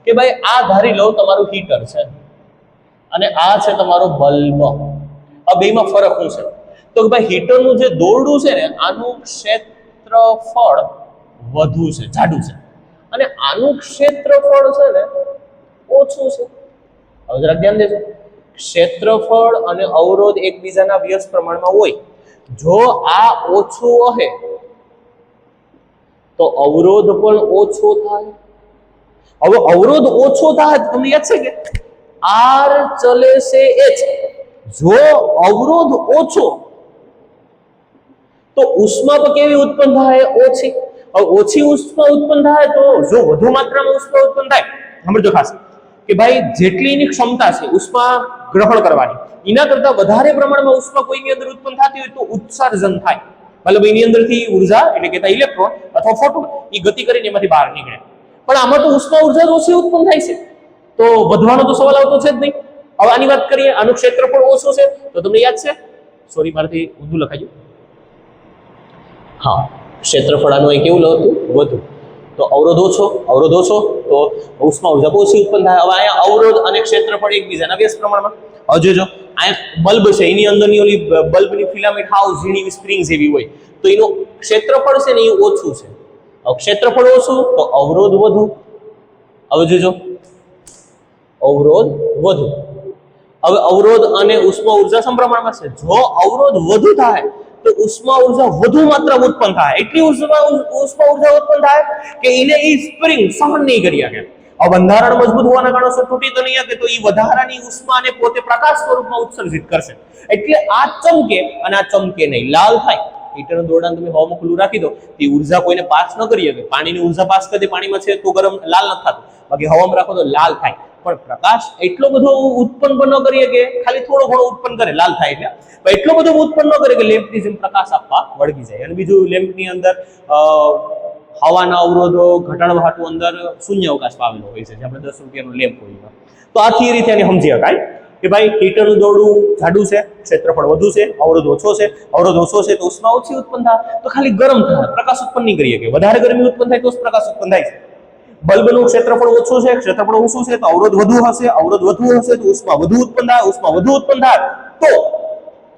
કે ભાઈ આ ધારી લો તમારું હીટર છે અને આ છે તમારો બલ્બ. આ બેમાં ફરક શું છે? તો કે ભાઈ હીટરનું જે દોરડું છે ને આનું ક્ષેત્રફળ વધુ છે, જાડું છે, અને આનું ક્ષેત્રફળ છે ને ઓછું છે. હવે જરા ધ્યાન દેજો. ક્ષેત્રફળ અને અવરોધ એકબીજાના વ્યસ્ત પ્રમાણમાં હોય. જો આ ઓછું હશે તો અવરોધ પણ ઓછો થાય. હવે અવરોધ ઓછો થાય તમને યાદ છે કે R ચલે છે H. જો અવરોધ ઓછો તો ઉષ્મા તો કેવી ઉત્પન્ન થાય? ઓછી. હવે ઓછી ઉષ્મા ઉત્પન્ન થાય તો જો વધુ માત્રામાં ઉષ્મા ઉત્પન્ન થાય, સમજો ખાસ કે ભાઈ જેટલી એની ક્ષમતા છે ઉષ્મા ગ્રહણ કરવાની, એના કરતા વધારે પ્રમાણમાં ઉષ્મા કોઈની અંદર ઉત્પન્ન થતી હોય તો ઉત્સર્જન થાય. મતલબ એની અંદરથી ઉર્જા એટલે કે ઇલેક્ટ્રોન અથવા ફોટોન એ ગતિ કરીને એમાંથી બહાર નીકળે. પણ આમાં તો ઉષ્મા ઉર્જા ઓછી ઉત્પન્ન થાય છે, તો વધવાનો તો સવાલ આવતો છે જ નહીં. હવે આની વાત કરીએ. આનું ક્ષેત્રફળ ઓછું છે તો તમને યાદ છે, સોરી મારાથી ઊંધું લખાયું. હા ક્ષેત્રફળ આનું અહીં કેવું હતું? વધુ. તો અવરોધ ઓછો તો ઉષ્મા ઉર્જા ઓછી ઉત્પન્ન થાય. હવે અહીંયા અવરોધ અને ક્ષેત્રફળ એકબીજાના વ્યસ્ત પ્રમાણમાં. હવે જોજો અહીંયા બલ્બ છે, એની અંદરની ઓલી બલ્બની ફિલામેન્ટ હાવ ઝીણી સ્પ્રિંગ જેવી હોય, તો એનું ક્ષેત્રફળ છે ને એ ઓછું છે. હવે ક્ષેત્રફળ ઓછું તો અવરોધ વધુ. હવે જોજો અવરોધ વધુ. હવે અવરોધ અને ઉષ્મા ઉર્જા સમપ્રમાણમાં છે. જો અવરોધ વધુ થાય તો ઉષ્મા ઉર્જા વધુ માત્રામાં ઉત્પન્ન થાય. એટલી ઉષ્મા ઉર્જા ઉત્પન્ન થાય કે એને એ સ્પ્રિંગ સહન નહીં કરી શકે. હવે બંધારણ મજબૂત હોવાના કારણે તૂટી તો નહીં શકે, તો એ વધારાની ઉષ્માને પોતે પ્રકાશ સ્વરૂપમાં ઉત્સર્જિત કરશે. એટલે આ ચમકે અને આ ચમકે નહીં, લાલ થાય. હીટરનું દોરડાન તમે હવામાં ખુલ્લું રાખી દો, તે ઉર્જા કોઈને પાસ ન કરી શકે. પાણીની ઉર્જા પાસ કરી પાણીમાં છે તો ગરમ લાલ નથી થતું, બાકી હવામાં રાખો તો લાલ થાય. પણ પ્રકાશ એટલો બધો ઉત્પન્ન ન કરીએ કે ખાલી થોડો ઘણો ઉત્પન્ન કરે લાલ થાય એટલે, પણ એટલો બધો ઉત્પન્ન ન કરે કે લેમ્પની જેમ પ્રકાશ આપવા વળગી જાય. અને બીજું લેમ્પની અંદર હવાના અવરોધો ઘટાડવા હાટુ અંદર શૂન્ય અવકાશ પામેલો હોય છે, જે આપણે 10 રૂપિયાનો લેમ્પ હોય. તો આ થિયરી થી સમજી શકાય કે ભાઈ હીટરનું દોરડું જાડું છે, ક્ષેત્રફળ વધુ છે, અવરોધ ઓછો છે. અવરોધ ઓછો છે તો ઉષ્મા ઓછી ઉત્પન્ન થાય, તો ખાલી ગરમ થાય, પ્રકાશ ઉત્પન્ન નહીં કરીએ કે વધારે ગરમી ઉત્પન્ન થાય તો જ પ્રકાશ ઉત્પન્ન થાય છે. બલ્બનું ક્ષેત્રફળ ઓછું છે, ક્ષેત્રફળ ઓછું છે તો અવરોધ વધુ હશે, અવરોધ વધુ હશે તો ઉષ્મા વધુ ઉત્પન્ન થાય, ઉષ્મા વધુ ઉત્પન્ન થાય તો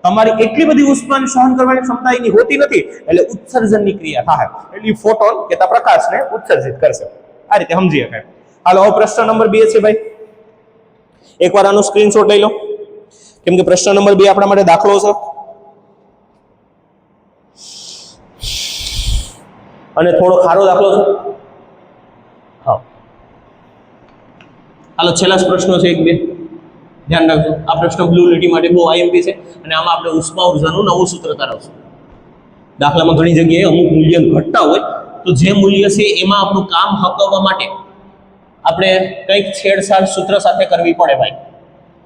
તમારી એટલી બધી ઉષ્માને સહન કરવાની ક્ષમતા એની હોતી નથી, એટલે ઉત્સર્જનની ક્રિયા થાય, એટલે ફોટોન કેતા પ્રકાશને ઉત્સર્જિત કરશે. આ રીતે સમજી શકાય. હાલો હવે પ્રશ્ન નંબર 2 છે ભાઈ, એકવાર આનો સ્ક્રીનશોટ લઈ લો, કેમ કે પ્રશ્ન નંબર 2 આપણા માટે દાખલો છે અને થોડો ખારો દાખલો છે. હા હાલો છેલ્લા પ્રશ્નો છે 1-2 ધ્યાન રાખજો. આ પ્રશ્ન બ્લુ લીટી માટે બહુ આઈએમપી છે અને આમાં આપણે ઉષ્મા ઉર્જાનું નવું સૂત્ર તારવશું. દાખલામાં ઘણી જગ્યાએ અમુક મૂલ્ય ઘટતા હોય તો જે મૂલ્ય છે એમાં આપણું કામ હકવવા માટે આપણે કંઈક છેડછાડ સૂત્ર સાથે કરવી પડે ભાઈ.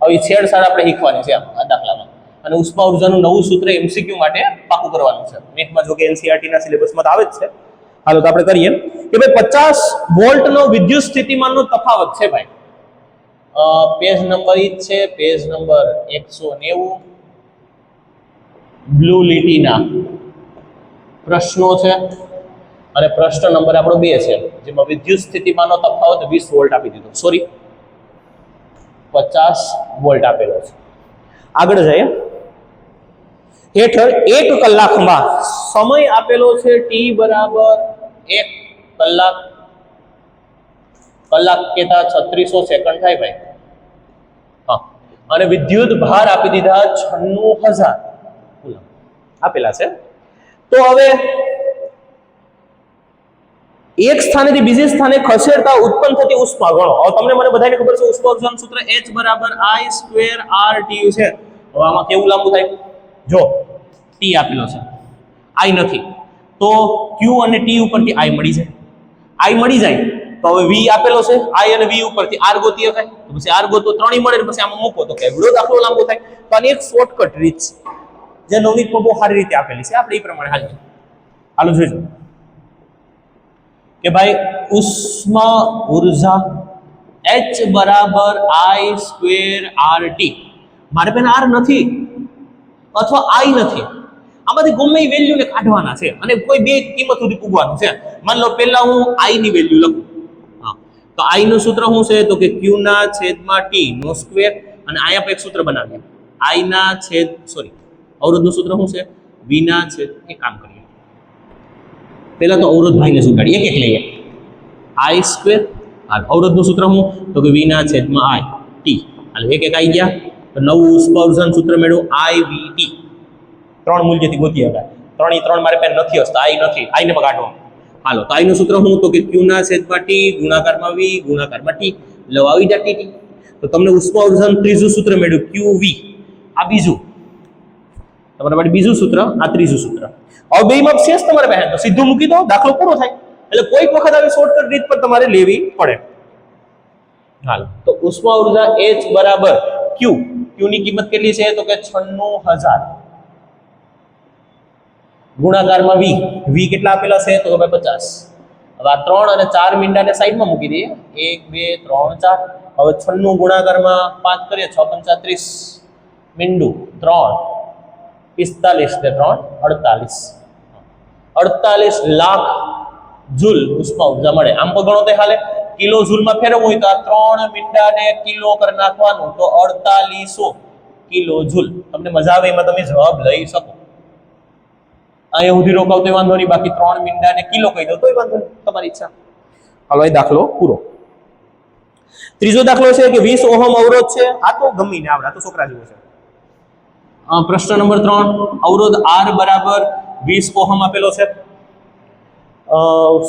હવે છેડછાડ આપણે શીખવાની છે આ દાખલામાં, અને ઉષ્મા ઉર્જાનું નવું સૂત્ર એમસીક્યુ માટે પાકું કરવાનું છે. નેટમાં જો કે એનસીઈઆરટી ના સિલેબસમાં આવે જ છે. હાલો તો આપણે કરીએ કે ભાઈ 50 વોલ્ટનો વિદ્યુત સ્થિતિમાનનો તફાવત છે ભાઈ. પેજ નંબર ઈ જ છે, પેજ નંબર 190 બ્લુ લીટીના પ્રશ્નો છે અને પ્રશ્ન નંબર આપણો 2 છે, જેમાં વિદ્યુત સ્થિતિમાનનો તફાવત 20 વોલ્ટ આપી દીધો, સોરી 50 વોલ્ટ આપેલો છે. આગળ જઈએ. હેઠળ 1 કલાકમાં સમય આપેલો છે t બરાબર 1 કલાક, કલાક કેતા 3600 સેકન્ડ થાય ભાઈ. હા, અને વિદ્યુત ભાર આપી દીધા 96000 કુલમ આપેલા છે. તો હવે એક સ્થાનેથી બીજે સ્થાને ખસેડતા ઉત્પન્ન થતી ઉષ્મા ગણો. હવે તમને મને બધાને ખબર છે ઉષ્મા ઉર્જાનું સૂત્ર H બરાબર I2RTU છે. હવે આમાં કેવું લાંબુ થાય, જો T આપેલો છે, I નથી, તો Q અને T ઉપરથી I મળી જાય. I મળી જાય તો હવે V આપેલો છે, I અને V ઉપરથી R ગોતી શકાય, તો પછી R ગોતો 3 મળે ને પછી આમાં મૂકો તો કેવડો દાખલો લાંબો થાય. તો આની એક શોર્ટકટ રીત જે નવનીતમાં બહુ સારી રીતે આપેલી છે, આપણે એ પ્રમાણે હાલજો. હાલો જોઈજો કે ભાઈ ઉષ્મા ઉર્જા H બરાબર I2RT. મારે પેન R નથી અથવા I નથી, આમાંથી ગમે એ વેલ્યુને કાઢવાના છે અને કોઈ બે કિંમત સુધી પૂગવાનું છે. માન લો પહેલા હું I ની વેલ્યુ લખું. હા, તો I નું સૂત્ર શું છે તો કે Q ના છેદમાં T નો સ્ક્વેર, અને અહીંયા પર એક સૂત્ર બનાવીએ I ના છેદ અવરોધનું સૂત્ર શું છે V ના છેદ. એક કામ કરીએ, પહેલા તો અવરોધ ભાઈને સુધાડીએ, એક લઈએ I2. હાલ અવરોધનું સૂત્ર શું તો કે V ના છેદમાં I T. હાલ એક આવી ગયા તો નવું ઉષ્મા ઉર્જાનું સૂત્ર મેળવ્યું IVT. 3 મૂલ્યથી ગોતી શકાય. 3 × 3 મારે પાસે નથી હસતા, I નથી, I ને કાઢો. હાલો તો I નું સૂત્ર શું તો કે Q ના છેદમાં T ગુણાકારમાં V ગુણાકારમાં T, એટલે આવી જાય TT. તો તમને ઉષ્મા ઉર્જાનું ત્રીજું સૂત્ર મળ્યું QV. આ બીજું તમારા માટે બીજું સૂત્ર, આ ત્રીજું સૂત્ર. હવે બેમાં શેષ તમારે પાસે તો સીધું મૂકી દો, દાખલો પૂરો થાય. એટલે કોઈક વખત આવી શોર્ટકટ રીત પર તમારે લેવી પડે. હાલ તો ઉષ્મા ઉર્જા H બરાબર Q. Q ની કિંમત કેટલી છે તો કે 96000 ગુણાકારમાં V. V કેટલા આપેલા છે તો કે 50. હવે આ 3 અને 4 મીંડાને સાઈડમાં મૂકી દઈએ, 1 2 3 4. હવે 96 ગુણાકારમાં 5 કરીએ, 6 × 5 = 30 મીંડું 3 45 ને 3 48. 48 લાખ જૂલ ઉષ્મા ઉર્જા મળે. આમ તો ગણો તે હાલે, કિલો જૂલમાં ફેરવવું હોય તો આ 3 મીંડાને કિલો કરી નાખવાનું તો 4800 કિલો જૂલ. તમને મજા આવે એમાં તમે જવાબ લઈ શકો. અહીંયા સુધી રોકાવ તો વાંધો નહીં, બાકી 3 મીંડાને કિલો કહી દો તોય વાંધો નહીં, તમારી ઈચ્છા. હાલો એ દાખલો પૂરો. ત્રીજો દાખલો છે કે 20 ઓહમ અવરોધ છે. આ તો ગમીને આવડે, આ તો છોકરા જેવો છે. પ્રશ્ન નંબર 3, અવરોધ R બરાબર 20 ઓહમ આપેલો છે,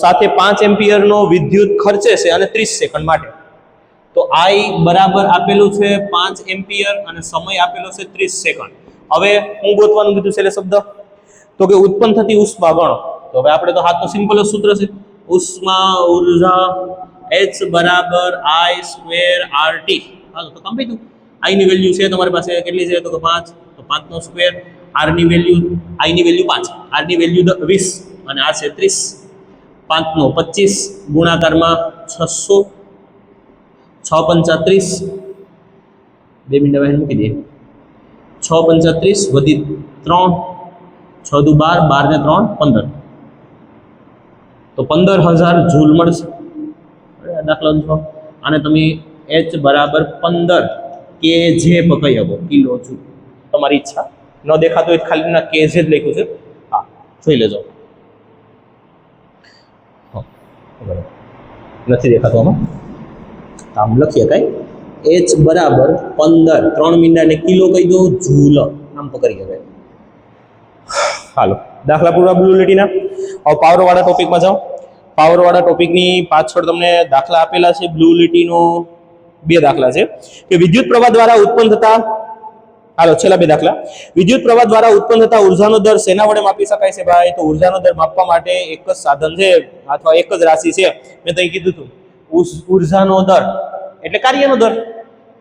સાથે 5 એમ્પિયરનો વિદ્યુત ખર્ચે છે અને 30 સેકન્ડ માટે. તો I બરાબર આપેલું છે 5 એમ્પિયર અને સમય આપેલો છે 30 સેકન્ડ. હવે હું ગોતવાનું કીધું છે એટલે શબ્દ તો કે ઉત્પન્ન થતી ઉષ્મા ગણો. તો હવે આપણે તો હાથ તો સિમ્પલ જ સૂત્ર છે, ઉષ્મા ઉર્જા H બરાબર I સ્ક્વેર RT. હાલો તો કામ પીધું. I ની વેલ્યુ છે તમારી પાસે કેટલી છે તો કે 5, તો 5 નો સ્ક્વેર, R ની વેલ્યુ, I ની વેલ્યુ 5, R ની વેલ્યુ 20 અને આ છે 30. 5 નો 25 ગુણાકારમાં 600, 6 પંચા 30, 2 મિનિટ વહેન મૂકી દઈએ. 6 પંચા 30 વધી 3, 6 દુ 12, 12 ને 3 15, તો 15,000 જૂલ મળશે. દાખલા છો અને તમે H બરાબર 15 kJ પકડી શકો, કિલો જૂલ. તમારી ઈચ્છા, ન દેખાતો હોય ખાલી ના kJ જ લખ્યું છે. હા, જોઈ લેજો. નથી દેખાતો આમાં, આમ લખીએ કઈ H બરાબર 15, 3 મીંડાને કિલો કહી દો, જૂલ આમ પકડી શકાય. હાલો દાખલા પૂર્વા બ્લુ લીટીના. હવે પાવર વાળા ટોપિકમાં જાઓ. પાવર વાળા ટોપિકની પાછળ તમને દાખલા આપેલા છે. બ્લુ લીટીનો 2 દાખલા છે કે વિદ્યુત પ્રવાહ દ્વારા ઉત્પન્ન થતા, હાલો છેલ્લા 2 દાખલા. વિદ્યુત પ્રવાહ દ્વારા ઉત્પન્ન થતા ઉર્જાનો દર શેના વડે માપી શકાય છે ભાઈ? તો ઉર્જાનો દર માપવા માટે એક જ સાધન છે અથવા એક જ રાશિ છે. મેં તઈ કીધું હતું, ઉર્જાનો દર એટલે કાર્યનો દર.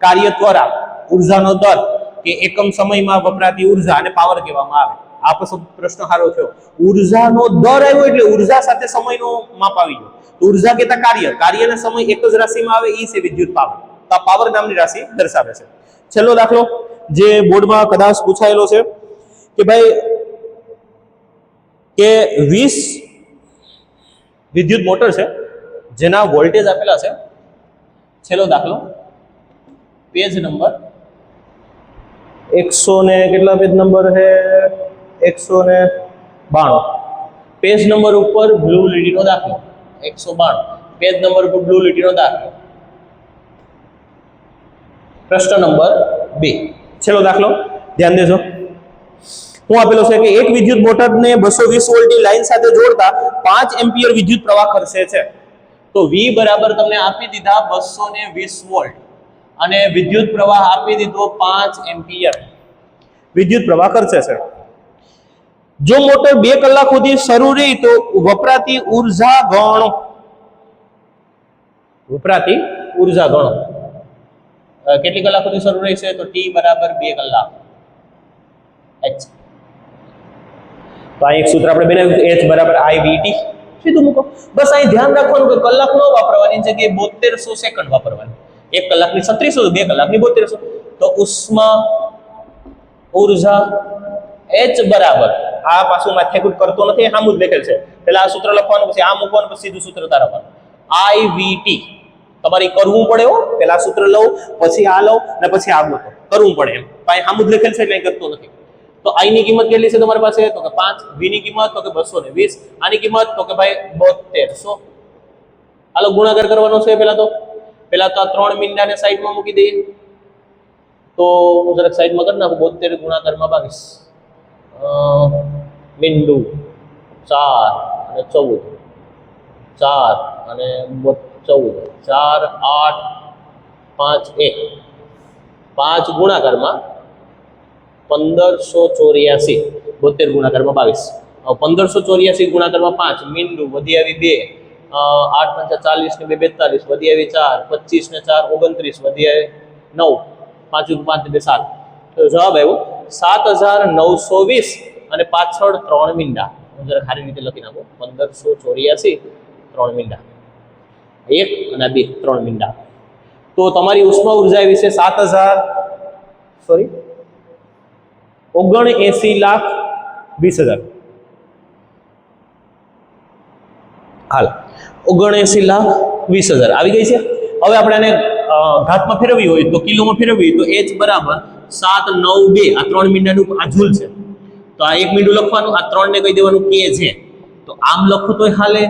કાર્ય દ્વારા ઉર્જાનો દર કે એકમ સમયમાં વપરાતી ઉર્જા અને પાવર કહેવામાં આવે. આ પ્રશ્ન સારો થયો. ઉર્જાનો દર આવ્યો એટલે ઉર્જા સાથે સમયનો માપ આવી ગયો. ઉર્જા કેતા કાર્ય, કાર્યના સમય એક જ રાશિમાં આવે, ઈ છે વિદ્યુત પાવર. તો આ પાવર નામની રાશિ દર્શાવે છે. છેલ્લો દાખલો જે બોર્ડમાં કદાચ પૂછાયેલો છે કે ભાઈ કે 20 વિદ્યુત મોટર છે જેના વોલ્ટેજ આપેલા છે. છેલ્લો દાખલો પેજ નંબર 100 ને કેટલા પેજ નંબર છે? 192 પેજ નંબર ઉપર બ્લુ લીટીનો દાખલો. 192 પેજ નંબર ઉપર બ્લુ લીટીનો દાખલો. પ્રશ્ન નંબર 2, છેલ્લો દાખલો ધ્યાન દેજો. હું આપેલો છે કે એક વિદ્યુત મોટરને 220 વોલ્ટની લાઈન સાથે જોડતા 5 એમ્પિયર વિદ્યુત પ્રવાહ ખર્ચે છે. તો V બરાબર તમને આપી દીધા 220 વોલ્ટ અને વિદ્યુત પ્રવાહ આપી દીધો 5 એમ્પિયર વિદ્યુત પ્રવાહ ખર્ચે છે. જો મોટર 2 કલાક સુધી શરૂ રહી તો વપરાતી ઉર્જા ગણો. વપરાતી ઉર્જા ગણો. કેટલી કલાક સુધી શરૂ રહેશે? તો T બરાબર 2 કલાક. H તો આ એક સૂત્ર આપણે બનાવ્યું, H બરાબર IVT. સીધું મૂકો. બસ અહીં ધ્યાન રાખવાનું કે કલાક નો વાપરવાની જગ્યાએ 7200 સેકન્ડ વાપરવાની. 1 કલાકની 3600, 2 કલાકની 7200. તો ઉષ્મા ઉર્જા H બરાબર, આ પાછું માથેકૂટ કરતો નથી, આમ જ લખેલ છે. પહેલા આ સૂત્ર લખવાનું, પછી આ મૂકવાનું, પછી સીધું સૂત્ર તારવવાનું. IVT તમારે કરવું પડે હો. પહેલા સૂત્ર લઉં, પછી આ લઉં અને પછી આ મૂકો, કરવું પડે એમ. ભાઈ આમ જ લખેલ છે એટલે કરતો નથી. તો I ની કિંમત કેટલી છે તમારી પાસે? તો કે 5. V ની કિંમત તો કે 220. આની કિંમત તો કે ભાઈ 7200. હાલો ગુણાકાર કરવાનો છે. પહેલા તો આ 3 મીંડાને સાઈડમાં મૂકી દઈએ. તો હું જરાક સાઈડમાં કરી નાખું. 72 ગુણાકારમાં 22 મીંડું 4 અને 14, 4 અને 14, 4 8 5 1, 5 ગુણાકારમાં 1584, 72 ગુણાકારમાં 22. 1584 ગુણાકારમાં 5 મીંડું વધી આવી 2, 8 પંચા 40 ને 2 42, વધી આવી 4, 25 ને 4 29, વધી આવી 9, 5 5 2 7. તો જવાબ આવ્યો 7920 અને પાછળ 3 મીંડા. હું જરા સારી રીતે લખી નાખું. 1584 3 મીંડા, 1 અને 2 3 મીંડા. તો તમારી ઉષ્મા ઉર્જા વિશે 79,20,000. હાલ 79,20,000 આવી ગઈ છે. હવે આપણે આને ઘાતમાં ફેરવવી હોય તો કિલોમાં ફેરવવી હોય તો H બરાબર 792, આ 3 મીંડાનું આ જૂલ છે. તો આ 1 મીંડું લખવાનું, આ 3 ને કહી દેવાનું કે છે. તો આમ લખો તોય હાલે,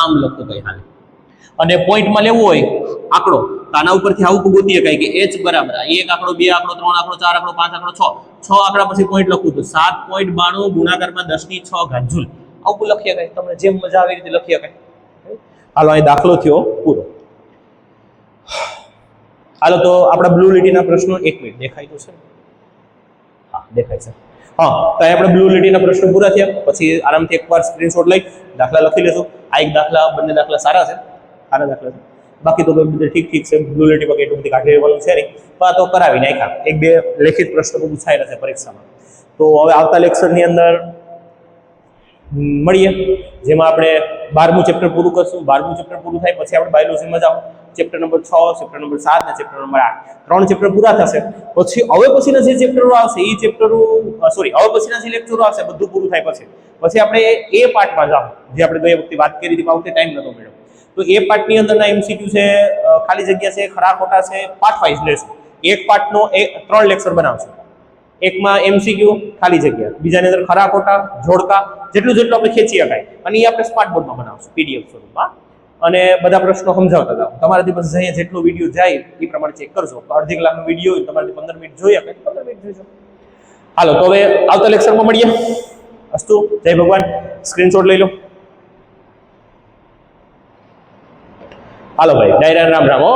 આમ લખો તોય હાલે. અને પોઈન્ટમાં લેવું હોય આંકડો તો આના ઉપરથી આવું ગોતી શકાય કે H બરાબર 1 આંકડો, 2 આંકડો, 3 આંકડો, 4 આંકડો, 5 આંકડો, 6 આંકડા પછી પોઈન્ટ લખવું તો 7.92 ગુણાકારમાં 10⁶ જૂલ. આવું લખી શકાય. તમને જેમ મજા આવે એ રીતે લખી શકાય. હાલો અહીં દાખલો થયો પૂરો. હાલો તો આપણા બ્લુ લીટીના પ્રશ્નો 1 મિનિટ દેખાય તો છે? હા દેખાય છે. હા, તો અહીં આપણે બ્લુ લીટીના પ્રશ્નો પૂરા થયા. પછી આરામથી એકવાર સ્ક્રીનશોટ લઈ દાખલા લખી લેશું. આ એક દાખલા, બંને દાખલા સારા છે, સારા દાખલા છે. બાકી તો બધું ઠીક છે. બ્લુ લીટી પર એટલું બધી કાઢી લેવાનું છે નહીં, તો આ તો કરાવી નાખ્યા. એક બે લેખિત પ્રશ્નો પૂછાયેલા છે પરીક્ષામાં. તો હવે આવતા લેક્ચરની અંદર મળીએ, જેમાં આપણે 12મું ચેપ્ટર પૂરું કરશું. 12મું ચેપ્ટર પૂરું થાય પછી આપણે બાયોલોજીમાં જાઓ. ચેપ્ટર નંબર 6, ચેપ્ટર નંબર 7 અને ચેપ્ટર નંબર 8, 3 ચેપ્ટર પૂરા થશે. પછી હવે પછીના જે ચેપ્ટરો આવશે એ ચેપ્ટરો હવે પછીના જે લેક્ચરો આવશે બધું પૂરું થાય પછી આપણે એ પાર્ટમાં જાઓ, જે આપણે ગઈ વખતે વાત કરી હતી, વખતે ટાઈમ નતો મળ્યો. તો એ પાર્ટની અંદરના એમસીક્યુ છે, ખાલી જગ્યા છે, ખરા ખોટા છે, પાર્ટ વાઇઝ લેશું. એક પાર્ટનો 3 લેક્ચર બનાવશું. એકમાં એમસીક્યુ, ખાલી જગ્યા, બીજાની અંદર ખરા ખોટા, જોડકા, જેટલું આપણે ખેંચી શકાય, અને એ આપણે સ્માર્ટ બોર્ડમાં બનાવશું પીડીએફ સ્વરૂપમાં. અને બધા પ્રશ્નો સમજાવતા હતા. તમારાથી બસ અહીંયા જેટલો વિડીયો જાય એ પ્રમાણે ચેક કરજો. અડધી કલાકનો વિડીયો હોય, તમારાથી 15 મિનિટ જોઈએ, 15 મિનિટ જોઈજો. હાલો, તો હવે આવતા લેક્ચરમાં મળીએ. અસ્તુ, જય ભગવાન. સ્ક્રીનશોટ લઈ લો. હાલો ભાઈ, ડાયરા રામ રામ હો.